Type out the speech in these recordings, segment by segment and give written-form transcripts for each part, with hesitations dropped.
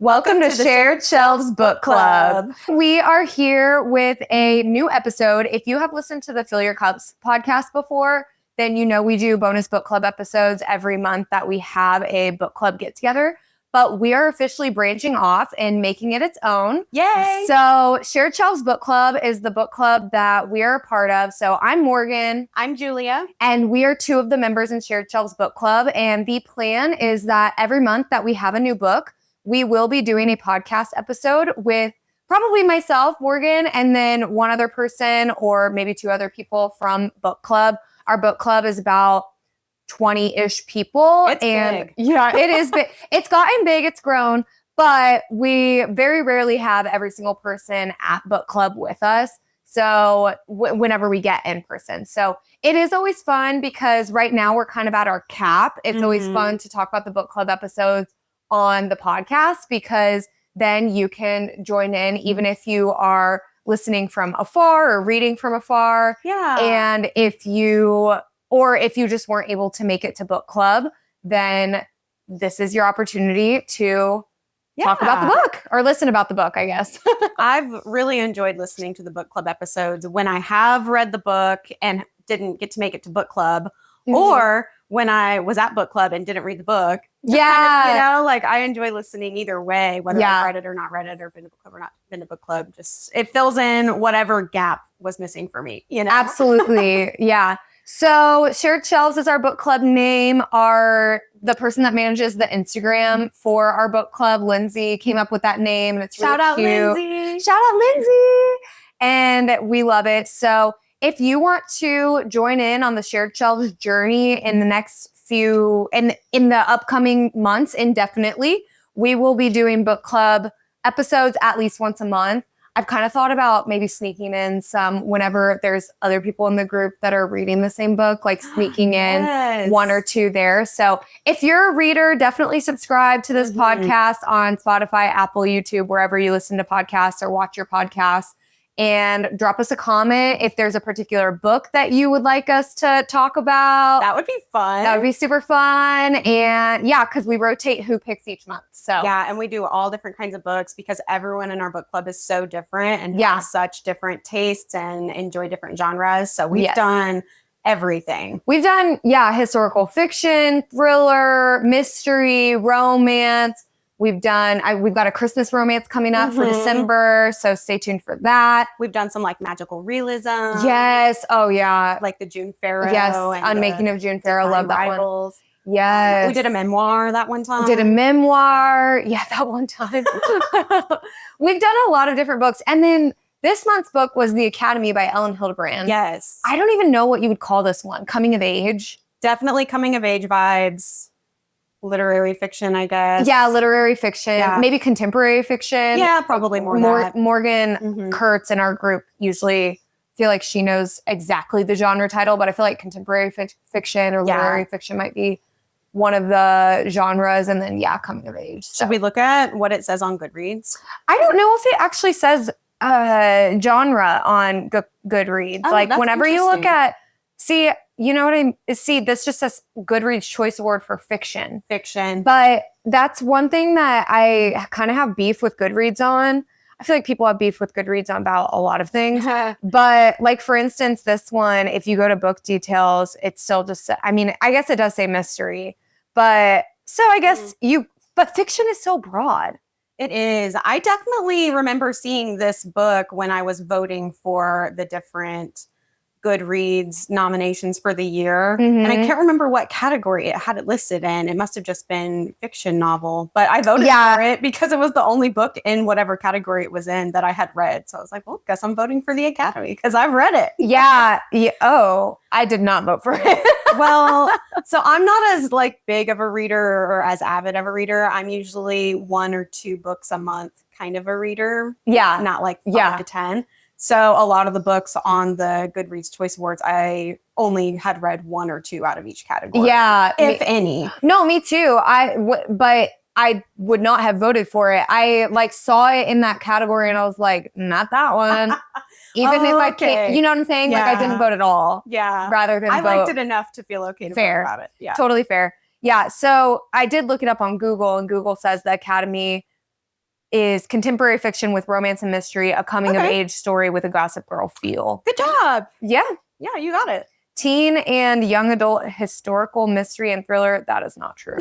Welcome to Shared Shelves Book Club. We are here with a new episode. If you have listened to the Fill Your Cups podcast before, then you know we do bonus book club episodes every month that we have a book club get together. But we are officially branching off and making it its own. Yay! So Shared Shelves Book Club is the book club that we are a part of. So I'm Morgan. I'm Julia. And we are two of the members in Shared Shelves Book Club. And the plan is that every month that we have a new book, we will be doing a podcast episode with probably myself, Morgan, and then one other person or maybe two other people from book club. Our book club is about 20-ish people. It's big. Yeah, it is big. It's gotten big, it's grown, but we very rarely have every single person at book club with us. So whenever we get in person. So it is always fun because right now we're kind of at our cap. It's always fun to talk about the book club episodes on the podcast because then you can join in even if you are listening from afar or reading from afar. Yeah. And if you just weren't able to make it to book club, then this is your opportunity to talk about the book or listen about the book, I guess. I've really enjoyed listening to the book club episodes when I have read the book and didn't get to make it to book club or when I was at book club and didn't read the book. Yeah. I enjoy listening either way, whether I've read it or not read it or been to book club or not been to book club. Just it fills in whatever gap was missing for me, Absolutely. Yeah. So Shared Shelves is our book club name. The person that manages the Instagram for our book club, Lindsay, came up with that name. And it's Shout really out cute. Lindsay. Shout out Lindsay. And we love it. So if you want to join in on the Shared Shelves journey in the next few, and in the upcoming months indefinitely, we will be doing book club episodes at least once a month. I've kind of thought about maybe sneaking in some whenever there's other people in the group that are reading the same book, like sneaking in one or two there. So if you're a reader, definitely subscribe to this podcast on Spotify, Apple, YouTube, wherever you listen to podcasts or watch your podcasts. And drop us a comment if there's a particular book that you would like us to talk about. That would be fun. That would be super fun. And yeah, because we rotate who picks each month. So yeah, and we do all different kinds of books because everyone in our book club is so different and has such different tastes and enjoy different genres. So we've done everything. We've done, historical fiction, thriller, mystery, romance. We've got a Christmas romance coming up for December, so stay tuned for that. We've done some magical realism. Yes. Oh yeah. Like the June Pharaoh. Yes. Unmaking of June Pharaoh. Love that one. Yes. We did a memoir that one time. Yeah, that one time. We've done a lot of different books. And then this month's book was The Academy by Elin Hilderbrand. Yes. I don't even know what you would call this one. Coming of age. Definitely coming of age vibes. Literary fiction, I guess. Yeah, literary fiction. Yeah. Maybe contemporary fiction. Yeah, probably more that. Morgan Kurtz in our group usually feel like she knows exactly the genre title, but I feel like contemporary fiction or literary fiction might be one of the genres. And then, coming of age. So. Should we look at what it says on Goodreads? I don't know if it actually says genre on Goodreads. Oh, whenever you look at... See, you know what this just says Goodreads Choice Award for fiction. Fiction. But that's one thing that I kind of have beef with Goodreads on. I feel like people have beef with Goodreads on about a lot of things. But for instance, this one, if you go to book details, it's still just, I guess it does say mystery. But so I guess but fiction is so broad. It is. I definitely remember seeing this book when I was voting for the different Goodreads nominations for the year. And I can't remember what category it had it listed in. It must have just been fiction novel, but I voted for it because it was the only book in whatever category it was in that I had read. So I was like, well, guess I'm voting for the Academy because I've read it. Yeah. Oh, I did not vote for it. Well, so I'm not as big of a reader or as avid of a reader. I'm usually 1 or 2 books a month kind of a reader. Yeah. Not 5 to 10. So a lot of the books on the Goodreads Choice Awards, I only had read 1 or 2 out of each category. Yeah. If any. No, me too. But I would not have voted for it. I saw it in that category and I was like, not that one. Even if I can't, you know what I'm saying? Yeah. I didn't vote at all. Yeah. Rather than I vote. liked it enough to feel okay to vote about it. Yeah. Totally fair. Yeah. So I did look it up on Google and Google says the Academy is contemporary fiction with romance and mystery, a coming-of-age story with a Gossip Girl feel. Good job. Yeah. Yeah, you got it. Teen and young adult historical mystery and thriller. That is not true.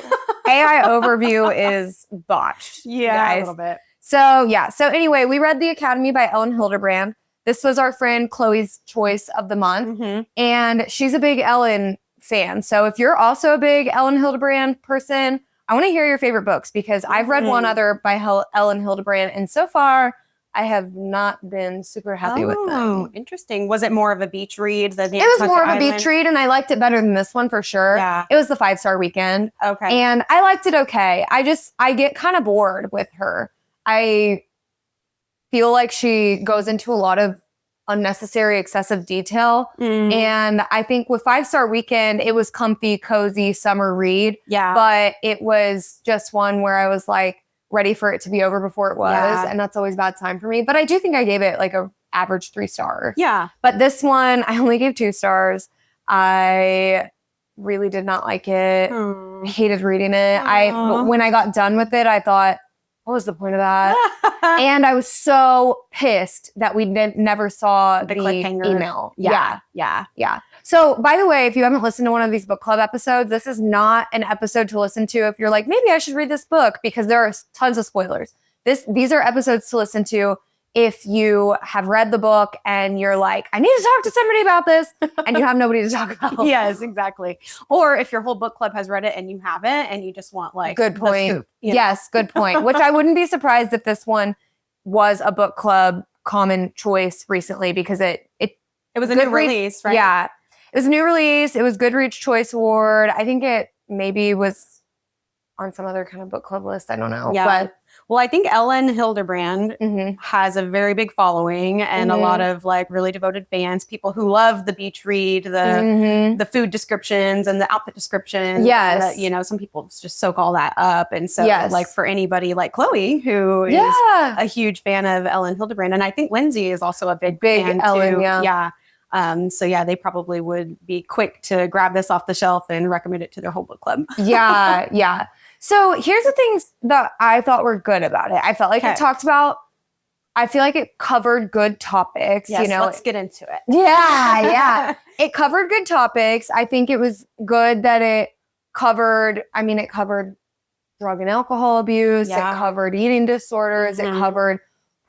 AI overview is botched. Yeah, guys. a little bit. So, yeah. So, anyway, we read The Academy by Elin Hilderbrand. This was our friend Chloe's choice of the month. Mm-hmm. And she's a big Elin fan. So, if you're also a big Elin Hilderbrand person, I want to hear your favorite books because I've read one other by Elin Hilderbrand. And so far, I have not been super happy with them. Oh, interesting. Was it more of a beach read? It was more of a beach read, and I liked it better than this one for sure. Yeah. It was the 5-star weekend. Okay. And I liked it okay. I get kind of bored with her. I feel like she goes into a lot of unnecessary, excessive detail. And I think with 5-star weekend, it was comfy, cozy summer read. Yeah. But it was just one where I was like, ready for it to be over before it was. Yeah. And that's always a bad time for me. But I do think I gave it like a average 3 stars. Yeah. But this one, I only gave 2 stars. I really did not like it. I hated reading it. When I got done with it, I thought, what was the point of that? And I was so pissed that we never saw the cliffhanger email. Yeah. So, by the way, if you haven't listened to one of these book club episodes, this is not an episode to listen to if you're like, maybe I should read this book, because there are tons of spoilers. These are episodes to listen to if you have read the book and you're like, I need to talk to somebody about this, and you have nobody to talk about. Yes, exactly. Or if your whole book club has read it and you haven't, and you just want like good point. The scoop, Yes, good point. Which I wouldn't be surprised if this one was a book club common choice recently, because it was a new release, right? Yeah, it was a new release. It was Goodreads Choice Award. I think it maybe was on some other kind of book club list. I don't know. Yeah. But well, I think Elin Hilderbrand has a very big following and a lot of like really devoted fans, people who love the beach read, the food descriptions and the outfit descriptions. Yes. And some people just soak all that up. And so like for anybody like Chloe, who is a huge fan of Elin Hilderbrand, and I think Lindsay is also a big fan Elin, too. Yeah. They probably would be quick to grab this off the shelf and recommend it to their whole book club. Yeah. So here's the things that I thought were good about it. I felt like I feel like it covered good topics. Yes, let's get into it. Yeah. It covered good topics. I think it was good that it covered drug and alcohol abuse. Yeah. It covered eating disorders. It covered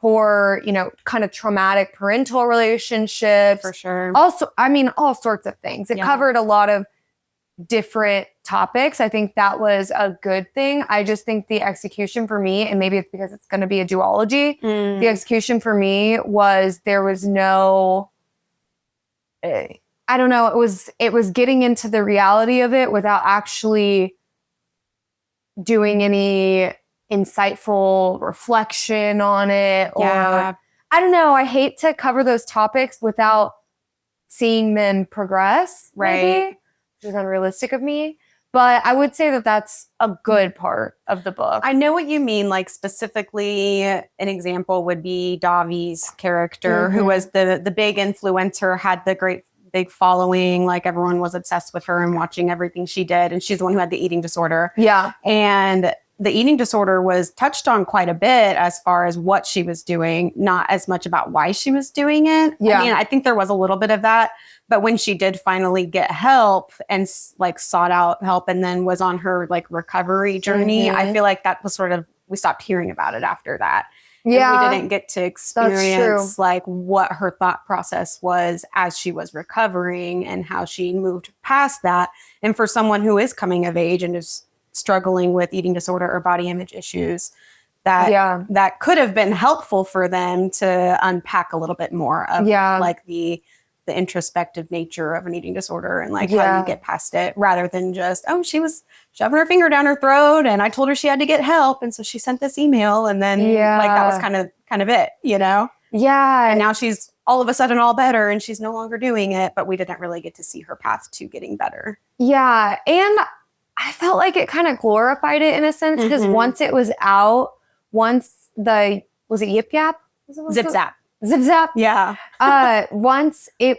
poor, kind of traumatic parental relationships. For sure. Also, all sorts of things. It covered a lot of different topics. I think that was a good thing. I just think the execution for me, and maybe it's because it's going to be a duology, the execution for me was there was no, I don't know, it was getting into the reality of it without actually doing any insightful reflection on it. Or I don't know, I hate to cover those topics without seeing them progress, maybe, which is unrealistic of me. But I would say that that's a good part of the book. I know what you mean. Like specifically, an example would be Davi's character, who was the big influencer, had the great big following. Like everyone was obsessed with her and watching everything she did. And she's the one who had the eating disorder. Yeah. And the eating disorder was touched on quite a bit as far as what she was doing, not as much about why she was doing it. Yeah. I mean, I think there was a little bit of that. But when she did finally get help and like sought out help and then was on her like recovery journey, I feel like that was sort of, we stopped hearing about it after that. Yeah. And we didn't get to experience like what her thought process was as she was recovering and how she moved past that. And for someone who is coming of age and is struggling with eating disorder or body image issues, that could have been helpful for them to unpack a little bit more of like the introspective nature of an eating disorder and like how you get past it, rather than just, oh, she was shoving her finger down her throat and I told her she had to get help, and so she sent this email, and then like that was kind of it, Yeah. And now she's all of a sudden all better and she's no longer doing it, but we didn't really get to see her path to getting better. Yeah. And I felt like it kind of glorified it in a sense, because once it was out, was it Yip Yap? Zip Zap. Zip Zap. Yeah. Once it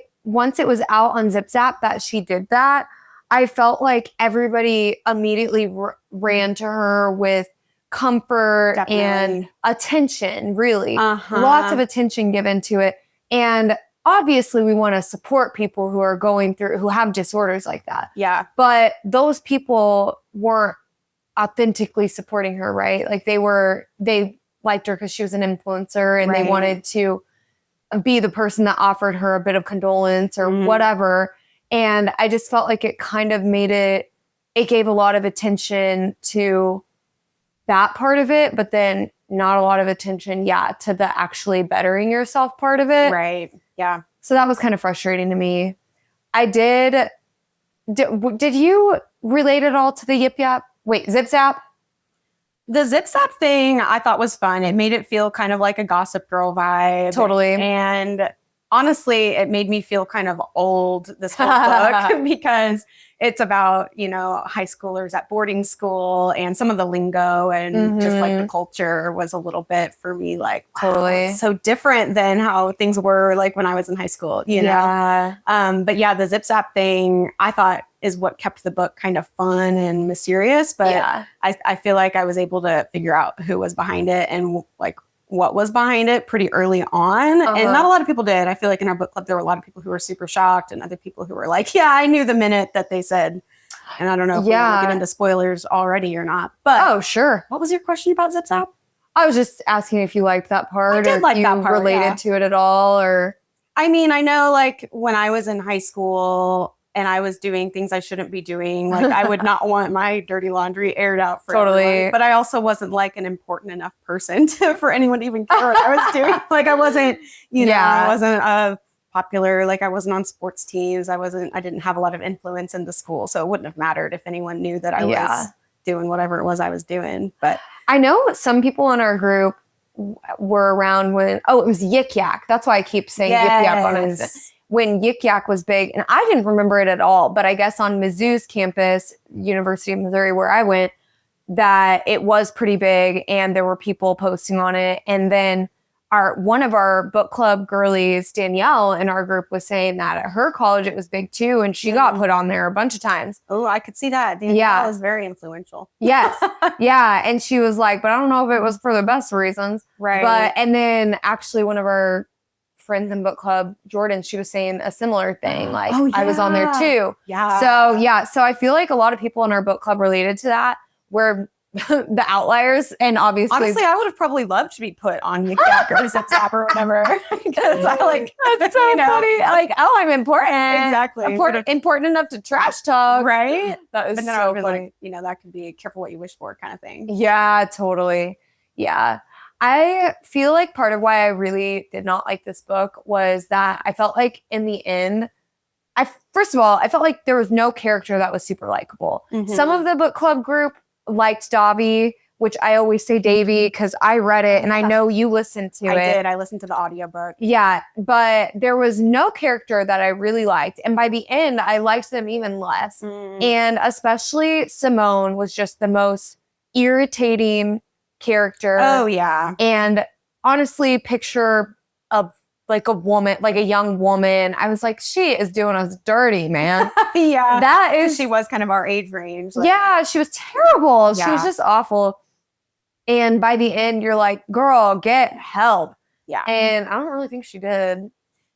was out on Zip Zap that she did that, I felt like everybody immediately ran to her with comfort Definitely. and attention, really. Uh-huh. Lots of attention given to it. And obviously we want to support people who are going through, who have disorders like that. Yeah. But those people weren't authentically supporting her, right? Like they liked her because she was an influencer and they wanted to be the person that offered her a bit of condolence or whatever. And I just felt like it kind of it gave a lot of attention to that part of it, but then not a lot of attention, to the actually bettering yourself part of it. Right. Yeah. So that was kind of frustrating to me. I did you relate at all to the Zip Zap? The Zip Zap thing I thought was fun. It made it feel kind of like a Gossip Girl vibe. Totally. And honestly, it made me feel kind of old, this whole book, because it's about, high schoolers at boarding school, and some of the lingo and just like the culture was a little bit for me like, wow, totally it's so different than how things were like when I was in high school, you know? But yeah, the Zip Zap thing I thought is what kept the book kind of fun and mysterious. But I feel like I was able to figure out who was behind it and like what was behind it pretty early on. And not a lot of people did. I feel like in our book club, there were a lot of people who were super shocked and other people who were like, yeah, I knew the minute that they said. And I don't know if we want to get into spoilers already or not. But oh, sure. What was your question about Zip Zap? I was just asking if you liked that part. I did like that part. Related to it at all, or I mean, I know like when I was in high school and I was doing things I shouldn't be doing, like I would not want my dirty laundry aired out for everyone. But I also wasn't like an important enough person for anyone to even care what I was doing. Like I wasn't, I wasn't popular. Like I wasn't on sports teams. I didn't have a lot of influence in the school. So it wouldn't have mattered if anyone knew that I was doing whatever it was I was doing. But I know some people in our group were around when, it was Yik Yak. That's why I keep saying Yik Yak on it. When Yik Yak was big, and I didn't remember it at all, but I guess on Mizzou's campus, University of Missouri, where I went, that it was pretty big and there were people posting on it. And then one of our book club girlies, Danielle, in our group was saying that at her college it was big too, and she got put on there a bunch of times. Oh, I could see that. Danielle is very influential. Yes. And she was like, but I don't know if it was for the best reasons. Right. And then actually one of our friends in book club, Jordan, she was saying a similar thing. Like I was on there too. So I feel like a lot of people in our book club related to that were the outliers. And obviously I would have probably loved to be put on Yik Yak or Zip Zap or whatever. Because I like that's so funny. Like, I'm important. Exactly. Important enough to trash talk. Right. That is so funny. Like, that could be careful what you wish for kind of thing. Yeah, totally. Yeah. I feel like part of why I really did not like this book was that I felt like in the end, first of all, I felt like there was no character that was super likable. Some of the book club group liked Dobby, which I always say Davy because I read it and I know you listened to it. I did. I listened to the audiobook. Yeah, but there was no character that I really liked. And by the end, I liked them even less. And especially Simone was just the most irritating character. Oh, yeah. And honestly, picture of like a woman, like a young woman. I was like, she is doing us dirty, man. She was kind of our age range. She was terrible. She was just awful. And by the end, you're like, girl, get help. Yeah. And I don't really think she did.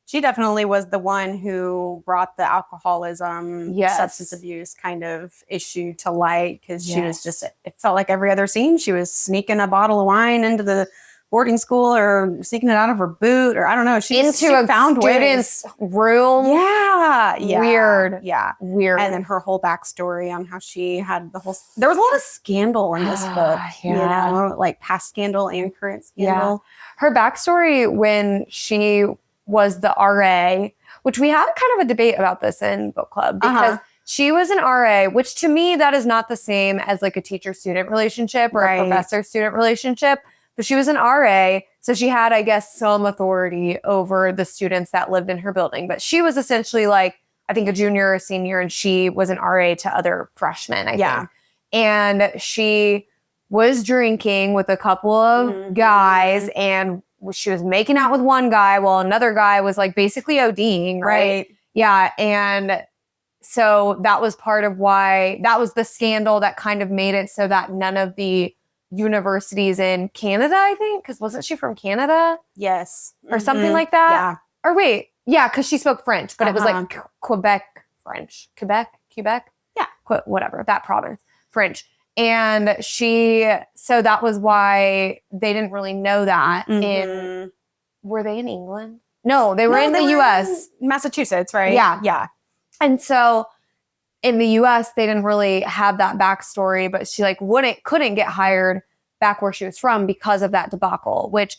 She definitely was the one who brought the alcoholism, substance abuse kind of issue to light, because she was just, it felt like every other scene, she was sneaking a bottle of wine into the boarding school or sneaking it out of her boot, or I don't know. She found student's room. Yeah. Weird. Yeah. Weird. And then her whole backstory on how she had there was a lot of scandal in this book. Like past scandal and current scandal. Her backstory when she was the RA, which we had kind of a debate about this in book club, because she was an RA, which to me, that is not the same as like a teacher-student relationship or a professor-student relationship. But she was an RA, so she had, I guess, some authority over the students that lived in her building. But she was essentially like, I think, a junior or a senior, and she was an RA to other freshmen, I think. And she was drinking with a couple of guys, and she was making out with one guy while another guy was like basically ODing, right? Yeah, and so that was part of why, that was the scandal that kind of made it so that none of the universities in Canada, I think, because wasn't she from Canada Yes. or something like that? Yeah. Or wait, yeah, because she spoke French, but it was like Quebec French. Quebec? Yeah. Whatever, that province, French. And so that was why they didn't really know that were they in England? No, they were in the US. Massachusetts, right? Yeah. Yeah. And so in the US, they didn't really have that backstory, but she like couldn't get hired back where she was from because of that debacle, which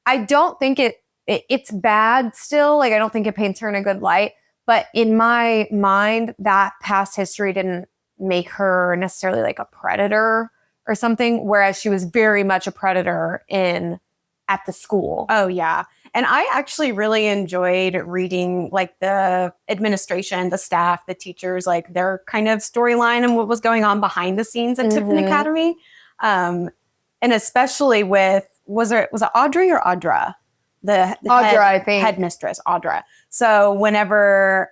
I don't think it's bad still. Like, I don't think it paints her in a good light, but in my mind, that past history didn't make her necessarily like a predator or something, whereas she was very much a predator at the school. Oh, yeah. And I actually really enjoyed reading like the administration, the staff, the teachers, like their kind of storyline and what was going on behind the scenes at Tiffin Academy. And especially with, was it Audrey or Audra? I think. Headmistress, Audra. So whenever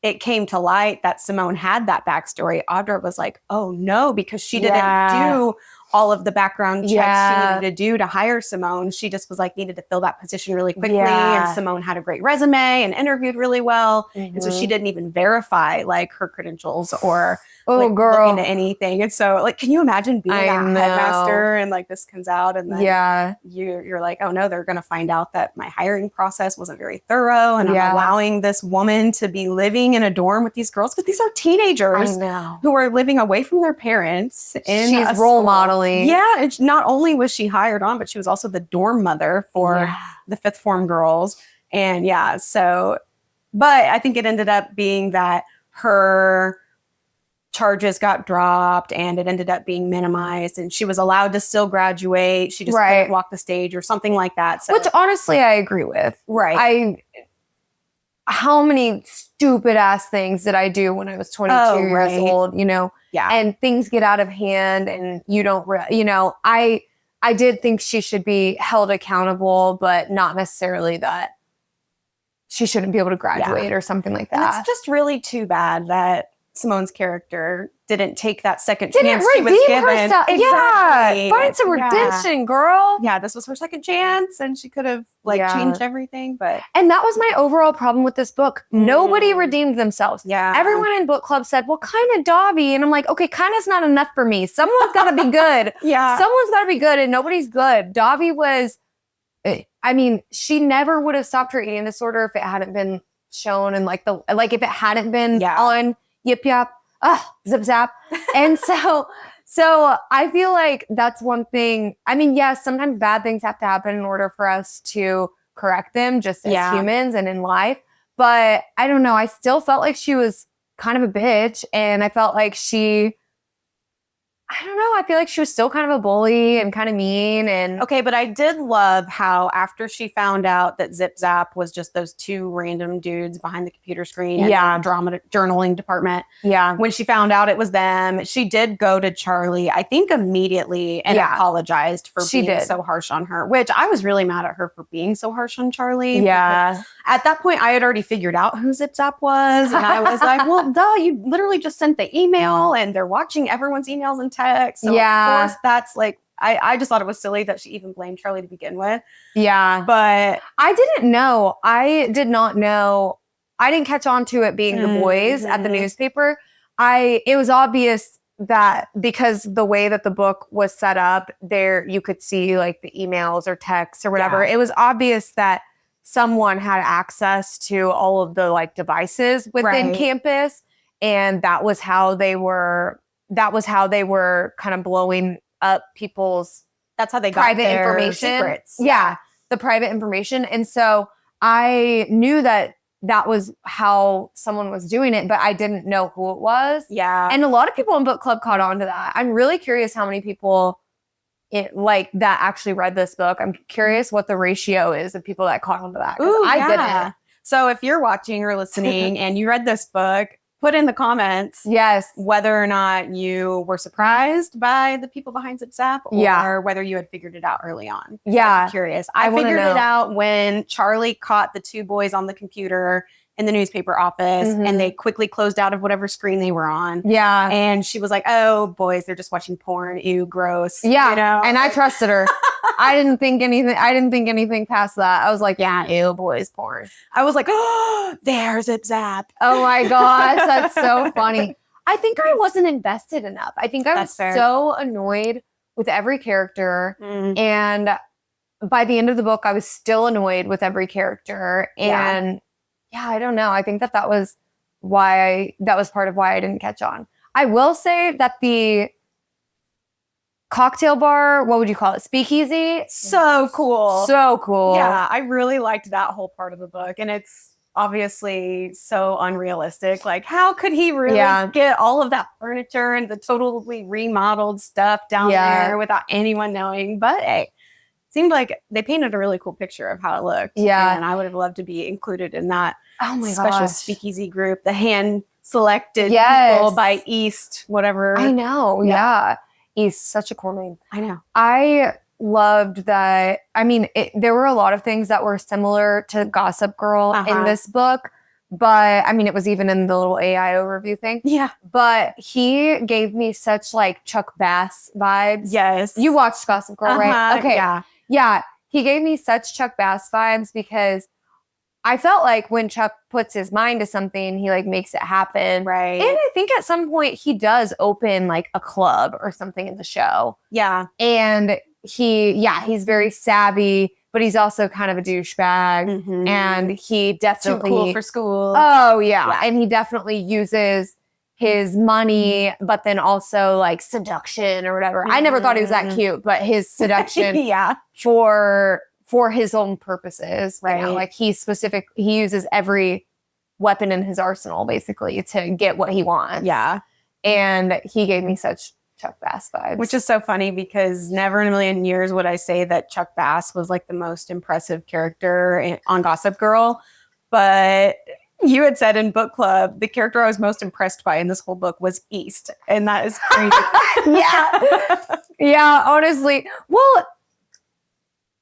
it came to light that Simone had that backstory, Audra was like, oh no, because she didn't do all of the background checks she needed to do to hire Simone. She just was like, needed to fill that position really quickly. And Simone had a great resume and interviewed really well. And so she didn't even verify like her credentials or look into anything. And so like, can you imagine being that headmaster and like this comes out and then you're like, oh no, they're going to find out that my hiring process wasn't very thorough. And I'm allowing this woman to be living in a dorm with these girls because these are teenagers who are living away from their parents. She's role modeling. Yeah, and not only was she hired on, but she was also the dorm mother for the fifth form girls. And but I think it ended up being that her charges got dropped and it ended up being minimized and she was allowed to still graduate. She just couldn't walk the stage or something like that. So, which honestly, I agree with. Right. How many stupid ass things did I do when I was 22 years old, you know? Yeah. And things get out of hand and you don't, I did think she should be held accountable, but not necessarily that she shouldn't be able to graduate or something like that. And it's just really too bad that Simone's character didn't take that second chance she was given. Herself. Exactly. Yeah, find some redemption, girl. Yeah, this was her second chance, and she could have changed everything. And that was my overall problem with this book. Nobody redeemed themselves. Yeah, everyone in book club said, "Well, kind of Dobby," and I'm like, "Okay, kind of's not enough for me. Someone's got to be good. Someone's got to be good, and nobody's good." Dobby was. I mean, she never would have stopped her eating disorder if it hadn't been shown, and if it hadn't been on Yip Yap. Zip Zap. And so I feel like that's one thing. I mean, yes, sometimes bad things have to happen in order for us to correct them just as humans and in life. But I don't know. I still felt like she was kind of a bitch. And I felt like I don't know. I feel like she was still kind of a bully and kind of mean. And okay, but I did love how after she found out that Zip Zap was just those two random dudes behind the computer screen in the drama journaling department. Yeah. When she found out it was them, she did go to Charlie, I think immediately, and apologized for being so harsh on her, which I was really mad at her for being so harsh on Charlie. Yeah. At that point, I had already figured out who Zip Zap was. And I was like, well, duh, you literally just sent the email and they're watching everyone's emails and texts. So of course, that's like, I just thought it was silly that she even blamed Charlie to begin with. Yeah. But I didn't know. I did not know. I didn't catch on to it being the boys at the newspaper. It was obvious that because the way that the book was set up, there you could see like the emails or texts or whatever. It was obvious that someone had access to all of the like devices within campus, and that was how they were kind of blowing up people's that's how they got private their information. Secrets. Yeah, the private information. And so I knew that was how someone was doing it, but I didn't know who it was. Yeah. And a lot of people in book club caught on to that. I'm really curious how many people that actually read this book. I'm curious what the ratio is of people that caught on to that. Ooh, I didn't. So if you're watching or listening and you read this book, put in the comments whether or not you were surprised by the people behind Zip Zap or whether you had figured it out early on. Yeah. I'm curious. I figured it out when Charlie caught the two boys on the computer in the newspaper office Mhm. and they quickly closed out of whatever screen they were on. Yeah. And she was like, oh, boys, they're just watching porn. Ew, gross. Yeah. You know? And I trusted her. I didn't think anything past that. I was like, yeah, ew, boys porn. I was like, oh, there's Zip Zap. Oh my gosh, that's so funny. I think I wasn't invested enough. I think I was That's fair. so annoyed with every character. And by the end of the book, I was still annoyed with every character. And yeah, I don't know. I think that was part of why I didn't catch on. I will say that the cocktail bar, what would you call it? Speakeasy? So cool. So cool. Yeah, I really liked that whole part of the book. And it's obviously so unrealistic. Like, how could he really get all of that furniture and the totally remodeled stuff down there without anyone knowing? But hey, seemed like they painted a really cool picture of how it looked. Yeah. And I would have loved to be included in that special speakeasy group, the hand-selected people by East, whatever. I know. Yeah. East, such a cool name. I know. I loved that. I mean, there were a lot of things that were similar to Gossip Girl in this book. But I mean, it was even in the little AI overview thing. Yeah. But he gave me such like Chuck Bass vibes. Yes. You watched Gossip Girl, right? Okay. Yeah. Yeah. He gave me such Chuck Bass vibes because I felt like when Chuck puts his mind to something, he like makes it happen. Right. And I think at some point he does open like a club or something in the show. Yeah. And he's very savvy, but he's also kind of a douchebag. And he definitely too cool for school. Oh yeah. And he definitely uses his money, but then also like seduction or whatever. I never thought he was that cute, but his seduction for his own purposes. Right. You know, like he uses every weapon in his arsenal basically to get what he wants. Yeah. And he gave me such Chuck Bass vibes. Which is so funny because never in a million years would I say that Chuck Bass was like the most impressive character on Gossip Girl. But you had said in book club, the character I was most impressed by in this whole book was East. And that is crazy. Yeah, honestly. Well,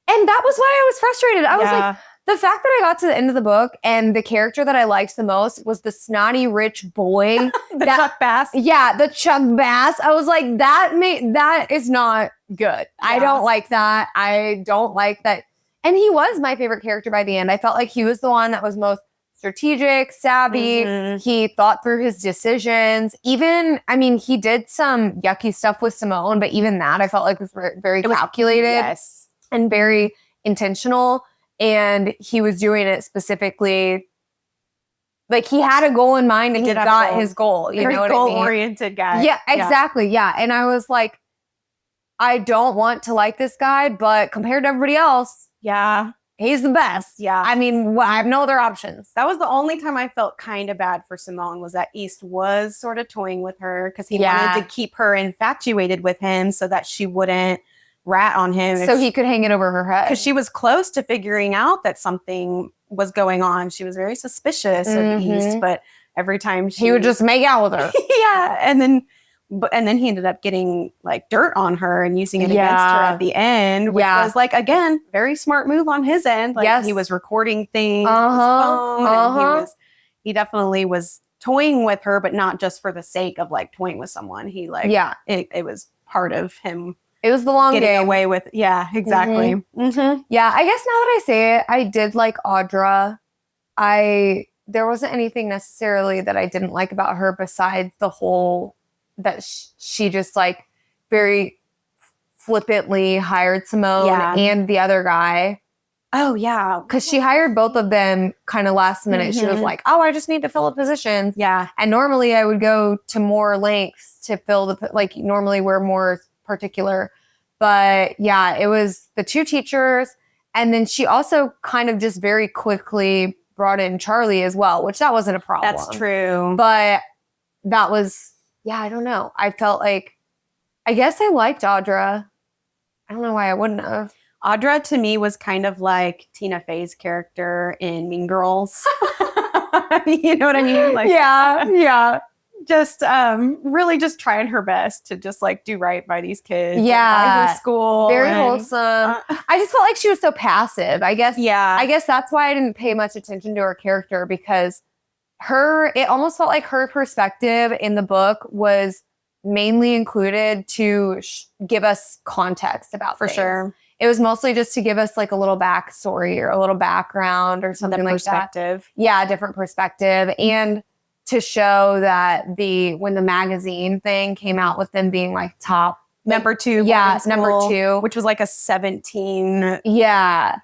and that was why I was frustrated. I was like, the fact that I got to the end of the book and the character that I liked the most was the snotty rich boy. Chuck Bass. Yeah, the Chuck Bass. I was like, that is not good. Yeah. I don't like that. I don't like that. And he was my favorite character by the end. I felt like he was the one that was most strategic, savvy. He thought through his decisions. Even, I mean, he did some yucky stuff with Simone, but even that I felt like was very calculated and very intentional. And he was doing it specifically, like he had a goal in mind and he got his goal. You know what I mean? Goal-oriented guy. Yeah, exactly. Yeah. And I was like, I don't want to like this guy, but compared to everybody else, he's the best. Yeah. I mean, I have no other options. That was the only time I felt kind of bad for Simone was that East was sort of toying with her because he wanted to keep her infatuated with him so that she wouldn't rat on him. So he could hang it over her head. Because she was close to figuring out that something was going on. She was very suspicious of East, but every time he would just make out with her. And then he ended up getting like dirt on her and using it against her at the end, which was like, again, very smart move on his end. Like he was recording things on his phone and he definitely was toying with her, but not just for the sake of like toying with someone. He like, it was part of him. It was the long getting game. Away with, exactly. Yeah, I guess now that I say it, I did like Audra. There wasn't anything necessarily that I didn't like about her besides the whole that she just like very flippantly hired Simone and the other guy. Oh, yeah. Because she hired both of them kind of last minute. She was like, oh, I just need to fill a position. Yeah. And normally I would go to more lengths to fill normally we're more particular. But yeah, it was the two teachers. And then she also kind of just very quickly brought in Charlie as well, which that wasn't a problem. That's true. But that was, I don't know. I felt like, I guess I liked Audra. I don't know why I wouldn't have. Audra to me was kind of like Tina Fey's character in Mean Girls. You know what I mean? Like, just really just trying her best to just like do right by these kids. Yeah. And by her school. Very wholesome. I just felt like she was so passive. I guess that's why I didn't pay much attention to her character, because it almost felt like her perspective in the book was mainly included to give us context about for things. sure. It was mostly just to give us like a little backstory or a little background or something like that. Yeah, different perspective. And to show that when the magazine thing came out with them being like top number 2, number 2, which was like a 17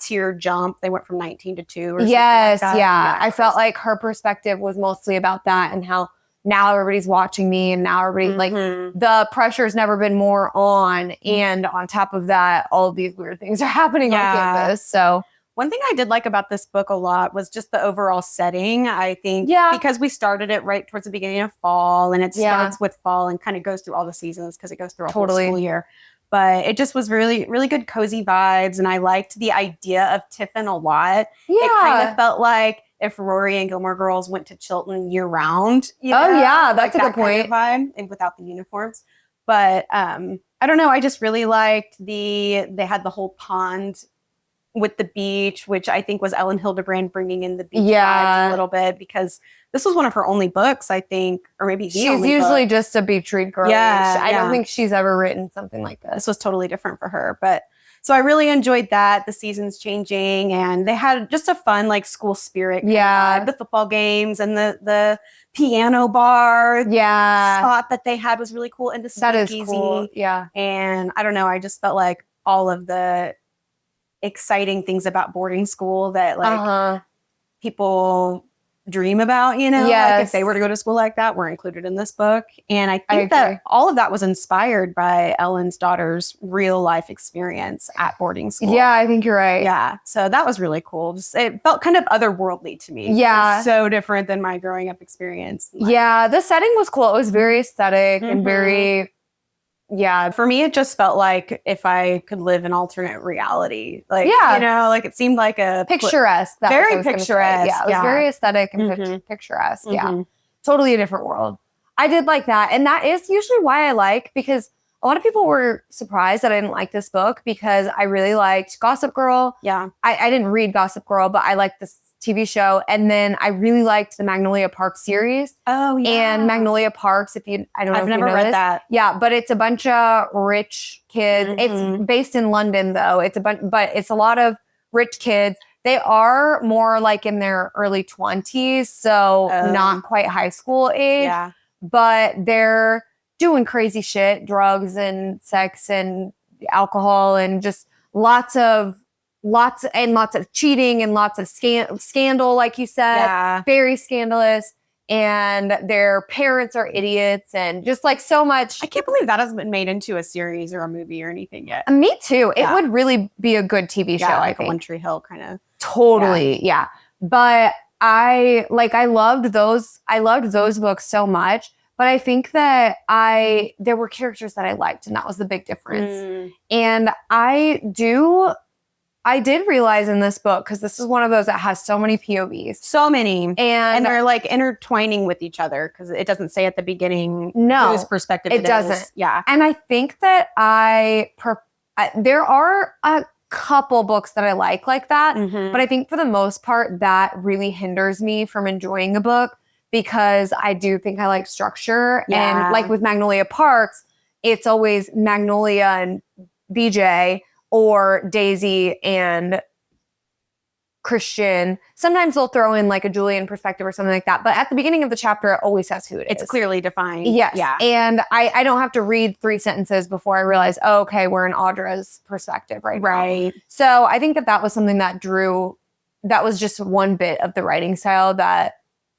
tier jump. They went from 19 to 2 or something like that. Yeah. I felt like her perspective was mostly about that, and how now everybody's watching me, and now everybody like the pressure's never been more on, and on top of that, all of these weird things are happening on campus. So one thing I did like about this book a lot was just the overall setting. I think because we started it right towards the beginning of fall, and it starts with fall and kind of goes through all the seasons because it goes through a whole school year. But it just was really, really good, cozy vibes. And I liked the idea of Tiffin a lot. Yeah. It kind of felt like if Rory and Gilmore Girls went to Chilton year round. You know? That's a good point. Kind of vibe, and without the uniforms. But I don't know. I just really liked they had the whole pond with the beach, which I think was Elin Hilderbrand bringing in the beach vibes a little bit, because this was one of her only books, I think, or maybe she's usually just a beach read girl. I don't think she's ever written something like this. This was totally different for her, but so I really enjoyed that. The seasons changing, and they had just a fun like school spirit. The football games and the piano bar. Spot that they had was really cool, and the speakeasy. That is cool. And I don't know. I just felt like all of the exciting things about boarding school that like people dream about, you know, like if they were to go to school like that, were included in this book. And I think that all of that was inspired by Ellen's daughter's real life experience at boarding school. Yeah, I think you're right. Yeah. So that was really cool. Just, it felt kind of otherworldly to me. Yeah. So different than my growing up experience. The setting was cool. It was very aesthetic and very... Yeah, for me, it just felt like if I could live an alternate reality, like, you know, like it seemed like a picturesque, very picturesque. Yeah, it was very aesthetic and picturesque. Yeah, totally a different world. I did like that. And that is usually why I like, because a lot of people were surprised that I didn't like this book, because I really liked Gossip Girl. Yeah. I didn't read Gossip Girl, but I liked this TV show. And then I really liked the Magnolia Park series. Oh, yeah. And Magnolia Parks, I don't know I've never read that. Yeah, but it's a bunch of rich kids. It's based in London, though. But it's a lot of rich kids. They are more like in their early 20s, so not quite high school age. Yeah. But they're doing crazy shit, drugs and sex and alcohol, and just lots of cheating and lots of scandal, like you said. Very scandalous. And their parents are idiots, and just like so much. I can't believe that hasn't been made into a series or a movie or anything yet. Me too. It would really be a good TV show. Like I think. a One Tree Hill kind of. Totally. Yeah. But I loved those books so much. But I think that there were characters that I liked, and that was the big difference. And I did realize in this book, because this is one of those that has so many POVs. So many. And they're like intertwining with each other, because it doesn't say at the beginning whose perspective it doesn't. Is. Yeah. And I think that there are a couple books that I like that. But I think for the most part, that really hinders me from enjoying a book, because I do think I like structure. Yeah. And like with Magnolia Parks, it's always Magnolia and BJ, or Daisy and Christian. Sometimes they'll throw in like a Julian perspective or something like that. But at the beginning of the chapter, it always says who it is. It's clearly defined. Yes. Yeah. And I don't have to read 3 sentences before I realize, oh, okay, we're in Audra's perspective right now. So I think that was something that was just one bit of the writing style that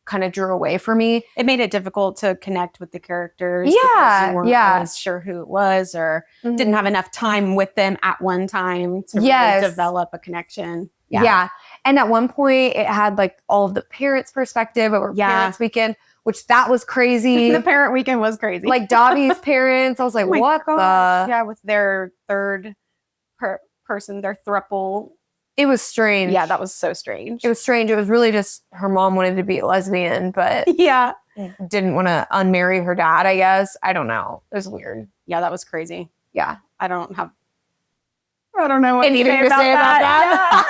kind of drew away for me. It made it difficult to connect with the characters. Because you weren't always sure who it was, or didn't have enough time with them at one time to really develop a connection. Yeah. And at one point it had like all of the parents' perspective over Parents Weekend, which that was crazy. The parent weekend was crazy. Like Dobby's parents. I was like, what the? Yeah, with their third person, their throuple. It was strange. Yeah, that was so strange. It was strange. It was really just her mom wanted to be a lesbian, but didn't want to unmarry her dad, I guess. I don't know. It was weird. Yeah, that was crazy. Yeah. I don't know what Anything to say about that?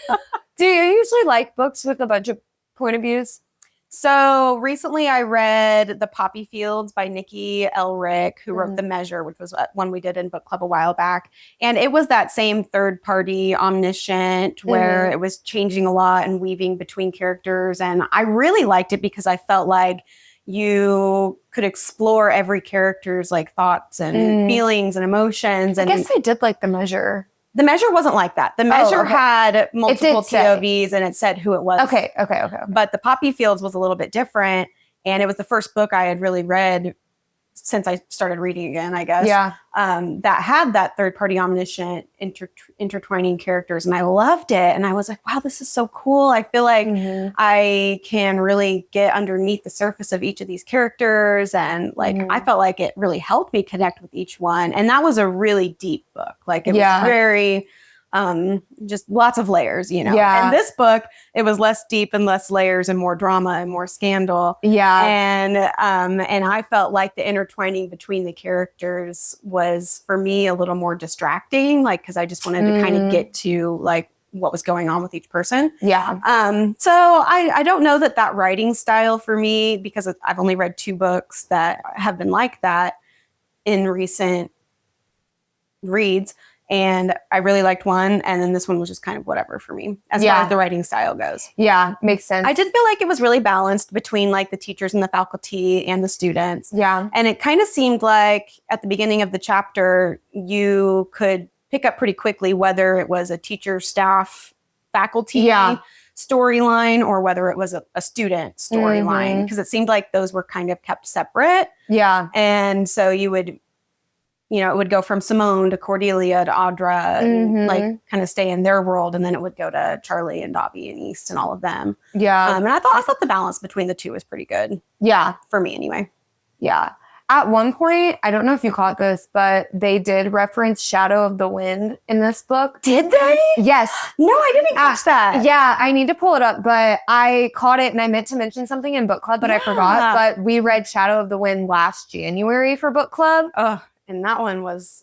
Yeah. Do you usually like books with a bunch of point of views? So recently I read The Poppy Fields by Nikki Elric, who wrote The Measure, which was one we did in book club a while back. And it was that same third party omniscient where it was changing a lot and weaving between characters. And I really liked it because I felt like you could explore every character's like thoughts and feelings and emotions. And I guess I did like The Measure. The Measure wasn't like that. The Measure had multiple POVs and it said who it was. Okay. But The Poppy Fields was a little bit different. And it was the first book I had really read since I started reading again, I guess. Yeah. That had that third-party omniscient intertwining characters. And I loved it. And I was like, wow, this is so cool. I feel like I can really get underneath the surface of each of these characters. And like, I felt like it really helped me connect with each one. And that was a really deep book. Like it was very... just lots of layers, you know. Yeah. And this book, it was less deep and less layers and more drama and more scandal. Yeah. And I felt like the intertwining between the characters was for me a little more distracting, like because I just wanted to kind of get to like what was going on with each person. Yeah. So I don't know that writing style for me, because I've only read 2 books that have been like that in recent reads. And I really liked one. And then this one was just kind of whatever for me as far as the writing style goes. Yeah, makes sense. I did feel like it was really balanced between like the teachers and the faculty and the students. Yeah. And it kind of seemed like at the beginning of the chapter, you could pick up pretty quickly whether it was a teacher, staff, faculty storyline or whether it was a student storyline. Because it seemed like those were kind of kept separate. Yeah. And so you would... you know, it would go from Simone to Cordelia to Audra, and like kind of stay in their world, and then it would go to Charlie and Dobby and East and all of them. Yeah, and I thought the balance between the two was pretty good. Yeah, for me anyway. Yeah. At one point, I don't know if you caught this, but they did reference Shadow of the Wind in this book. Did they? Yes. No, I didn't catch that. Yeah, I need to pull it up, but I caught it and I meant to mention something in book club, but I forgot. But we read Shadow of the Wind last January for book club. Oh. And that one was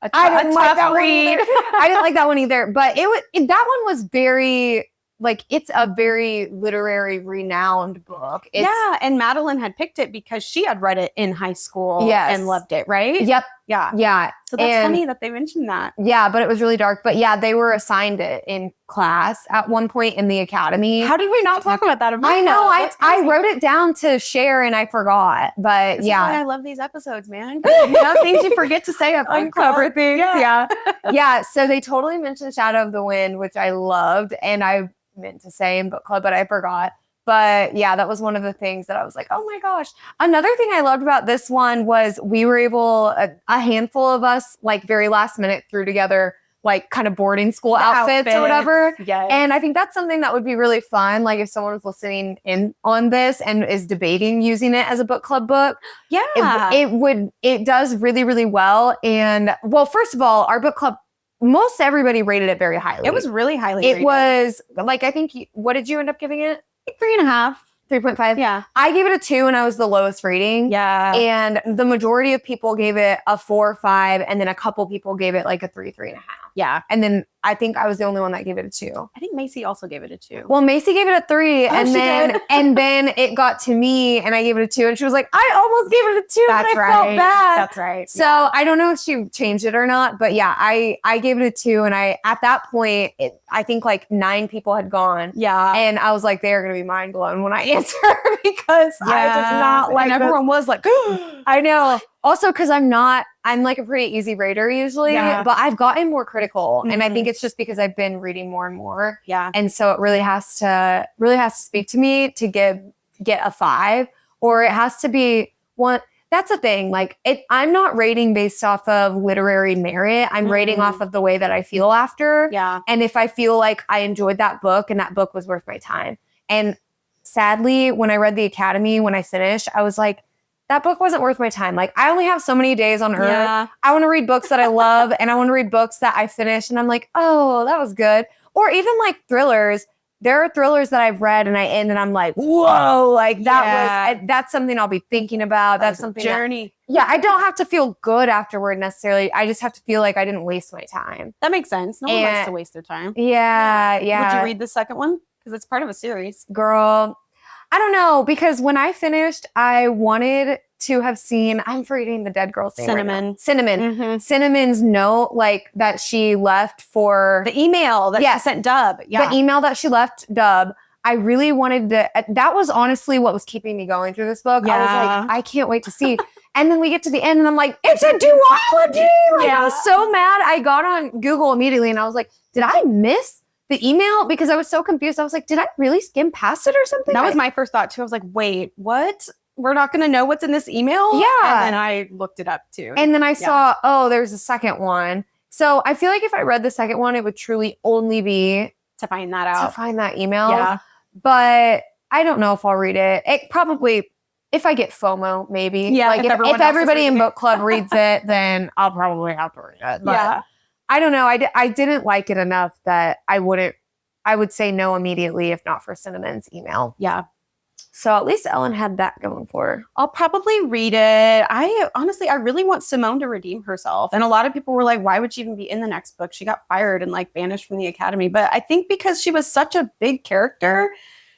a tough like read. I didn't like that one either. But that one was very, like, it's a very literary renowned book. And Madeline had picked it because she had read it in high school and loved it, right? Yep. Yeah. Yeah. So that's funny that they mentioned that. Yeah, but it was really dark. But yeah, they were assigned it in class at one point in the academy. How did we not talk about that? I know. I wrote it down to share and I forgot. But this is why I love these episodes, man. You know, things you forget to say up uncover things. Yeah. So they totally mentioned Shadow of the Wind, which I loved. And I meant to say in book club, but I forgot. But yeah, that was one of the things that I was like, oh my gosh. Another thing I loved about this one was we were able, a handful of us, like very last minute, threw together like kind of boarding school outfits or whatever. Yes. And I think that's something that would be really fun. Like if someone was listening in on this and is debating using it as a book club book. Yeah. It does really, really well. And well, first of all, our book club, most everybody rated it very highly. It was really highly rated. It was like, I think, what did you end up giving it? 3.5. 3.5. Yeah. I gave it a 2 and I was the lowest rating. Yeah. And the majority of people gave it a 4 or 5. And then a couple people gave it like a 3.5. Yeah. And then I think I was the only one that gave it a 2. I think Macy also gave it a 2. Well, Macy gave it a 3. And then it got to me and I gave it a 2. And she was like, I almost gave it a 2. That's and I right. felt bad. That's right. So I don't know if she changed it or not. But yeah, I gave it a 2. And at that point, I think like 9 people had gone. Yeah. And I was like, they're going to be mind blown when I answer because I did not like and everyone was like, I know. Also, because I'm like a pretty easy rater usually, but I've gotten more critical. And I think it's just because I've been reading more and more. Yeah. And so it really has to speak to me to get a 5, or it has to be one. That's the thing. Like I'm not rating based off of literary merit. I'm rating off of the way that I feel after. Yeah. And if I feel like I enjoyed that book and that book was worth my time. And sadly, when I read The Academy, when I finished, I was like, that book wasn't worth my time. Like I only have so many days on earth. Yeah. I want to read books that I love and I want to read books that I finish and I'm like, oh, that was good. Or even like thrillers. there are thrillers that I've read and I end and I'm like, whoa, like that's something I'll be thinking about. That's something journey. I don't have to feel good afterward necessarily. I just have to feel like I didn't waste my time. That makes sense. No one likes to waste their time. Yeah. Would you read the second one? Because it's part of a series. Girl, I don't know, because when I finished, I wanted to have seen, I'm forgetting the dead girl's name. Cinnamon. Mm-hmm. Cinnamon's note, like that she left for the email that she sent Dub. Yeah. The email that she left Dub. I really wanted to, that was honestly what was keeping me going through this book. Yeah. I was like, I can't wait to see. And then we get to the end and I'm like, it's a duology. Like, I was so mad. I got on Google immediately and I was like, did I miss the email? Because I was so confused. I was like, did I really skim past it or something? That was my first thought too. I was like, wait, what? We're not going to know what's in this email? Yeah. And then I looked it up too. And then I saw, there's a second one. So I feel like if I read the second one, it would truly only be to find that out. To find that email. Yeah. But I don't know if I'll read it. It probably, if I get FOMO, maybe. Yeah. Like if everybody in book club reads it, then I'll probably have to read it. But I don't know. I didn't like it enough that I would say no immediately if not for Cinnamon's email. Yeah. So at least Elin had that going for her. I'll probably read it. I really want Simone to redeem herself. And a lot of people were like, why would she even be in the next book? She got fired and like banished from the academy. But I think because she was such a big character,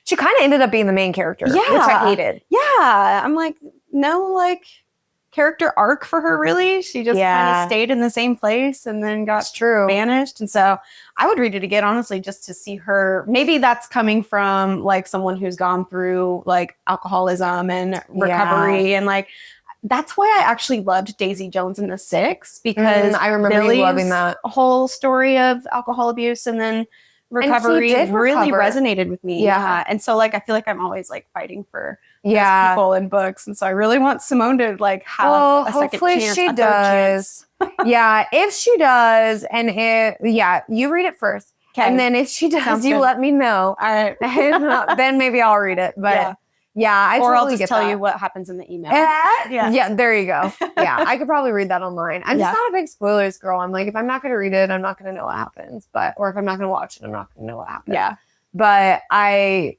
she kind of ended up being the main character, which I hated. Yeah. I'm like, no, like character arc for her, really. She just kind of stayed in the same place and then got banished. And so I would read it again, honestly, just to see her. Maybe that's coming from like someone wwho's gone through like alcoholism and recovery. And like, that's why I actually loved Daisy Jones and the Six, because I remember you loving that whole story of alcohol abuse and then recovery really resonated with me. Yeah. And so like, I feel like I'm always like fighting for people in books. And so I really want Simone to like have a second chance. She does. Yeah. If she does. And you read it first. Okay. And then if she does, let me know. All right. Then maybe I'll read it. But or I'll just tell you what happens in the email. Yeah, there you go. Yeah, I could probably read that online. I'm just not a big spoilers girl. I'm like, if I'm not going to read it, I'm not going to know what happens. Or if I'm not going to watch it, I'm not going to know what happens. Yeah. But I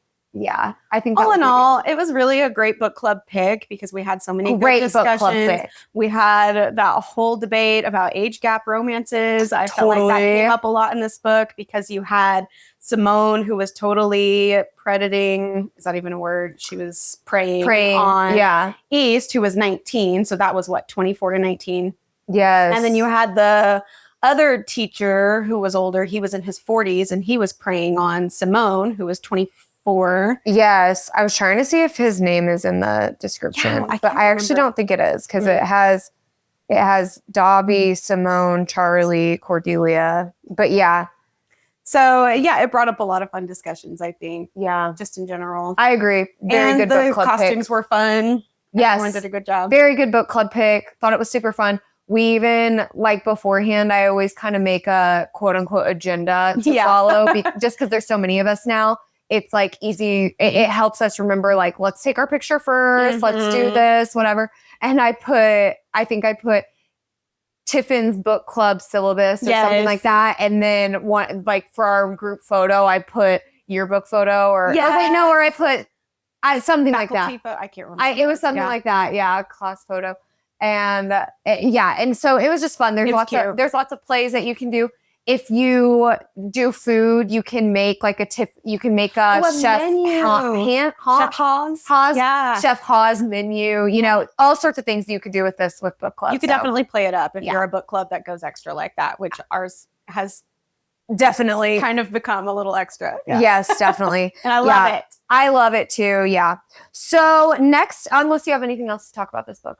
think all in all, it was really a great book club pick because we had so many great discussions. Book club pick. We had that whole debate about age gap romances. I felt like that came up a lot in this book because you had Simone, who was totally predating. Is that even a word? She was preying on East, who was 19. So that was 24 to 19. Yes. And then you had the other teacher who was older. He was in his 40s and he was preying on Simone, who was 24. Yes. I was trying to see if his name is in the description, but I actually don't think it is because it has Dobby, Simone, Charlie, Cordelia. But yeah. So it brought up a lot of fun discussions, I think. Yeah. Just in general. I agree. Very good book club pick. The costumes were fun. Yes. Everyone did a good job. Very good book club pick. Thought it was super fun. We even, like beforehand, I always kind of make a quote unquote agenda to follow just because there's so many of us now. It's like easy. It helps us remember, like, let's take our picture first. Let's do this, whatever. And I think I put Tiffin's book club syllabus or something like that. And then one, like for our group photo, I put yearbook photo or I put something like that. I can't remember. It was something like that. Yeah. Class photo. And and so it was just fun. There's lots of plays that you can do. If you do food, you can make like you can make a Chef Haas menu, all sorts of things you could do with book club. You could definitely play it up if you're a book club that goes extra like that, which ours has definitely kind of become a little extra. Yeah. Yes, definitely. And I love it. I love it too. Yeah. So next, unless you have anything else to talk about this book.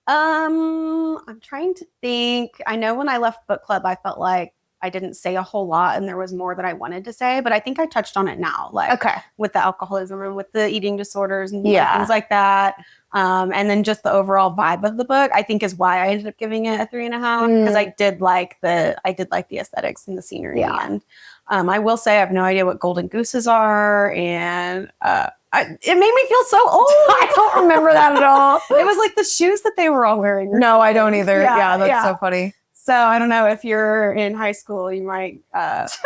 I'm trying to think. I know when I left book club, I felt like I didn't say a whole lot and there was more that I wanted to say, but I think I touched on it now, like with the alcoholism and with the eating disorders and things like that. And then just the overall vibe of the book, I think is why I ended up giving it a 3.5 because I did like the aesthetics and the scenery. And I will say I have no idea what golden gooses are, and it made me feel so old. I don't remember that at all. It was like the shoes that they were all wearing. No, I don't either. Yeah, that's so funny. So I don't know if you're in high school, you might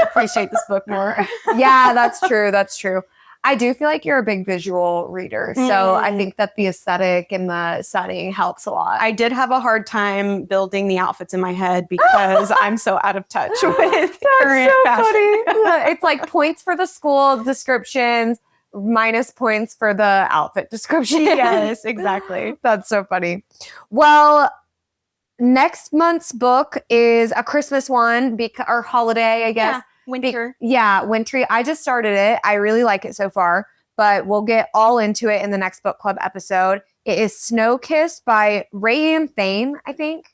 appreciate this book more. Yeah, that's true. That's true. I do feel like you're a big visual reader. So I think that the aesthetic and the setting helps a lot. I did have a hard time building the outfits in my head because I'm so out of touch with current fashion. Funny. It's like points for the school descriptions, minus points for the outfit description. Yes, exactly. That's so funny. Well, next month's book is a Christmas one or holiday, I guess. Yeah, winter. Wintry. I just started it. I really like it so far, but we'll get all into it in the next book club episode. It is Snow Kiss by RaeAnne Thayne, I think.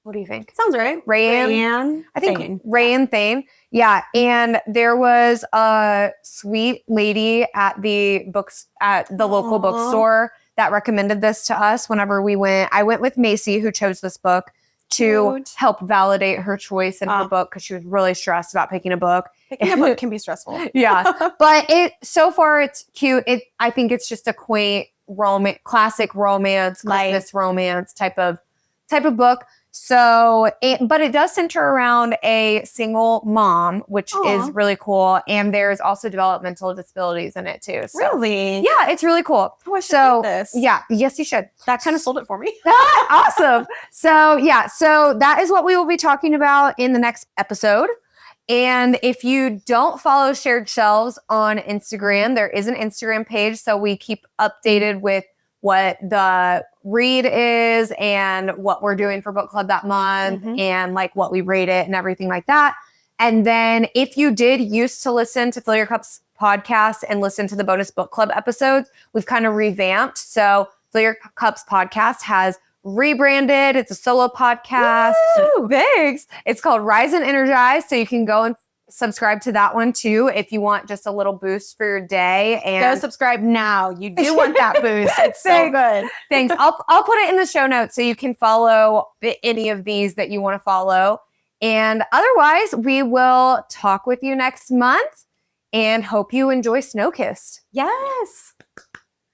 What do you think? Sounds right. RaeAnne. I think Thayne. RaeAnne Thayne. Yeah, and there was a sweet lady at the local bookstore that recommended this to us whenever we went. I went with Macy, who chose this book, to help validate her choice in her book because she was really stressed about picking a book. Picking a book can be stressful. Yeah, but so far it's cute. I think it's just a quaint classic romance, Christmas romance type of book. So, but it does center around a single mom, which is really cool. And there's also developmental disabilities in it too. So, really? yeah, it's really cool. Oh, I should read this. Yeah, yes, you should. That kind of sold it for me. Awesome. So that is what we will be talking about in the next episode. And if you don't follow Shared Shelves on Instagram, there is an Instagram page. So we keep updated with what the read is and what we're doing for book club that month and like what we rate it and everything like that. And then if you did used to listen to Fill Your Cups podcast and listen to the bonus book club episodes, we've kind of revamped. So Fill Your Cups podcast has rebranded. It's a solo podcast. Woo! Thanks. It's called Rise and Energize. So you can go and subscribe to that one too if you want just a little boost for your day. And go subscribe now. You do want that boost. It's so good. Thanks. I'll put it in the show notes so you can follow any of these that you want to follow. And otherwise, we will talk with you next month and hope you enjoy Snow Kissed. Yes.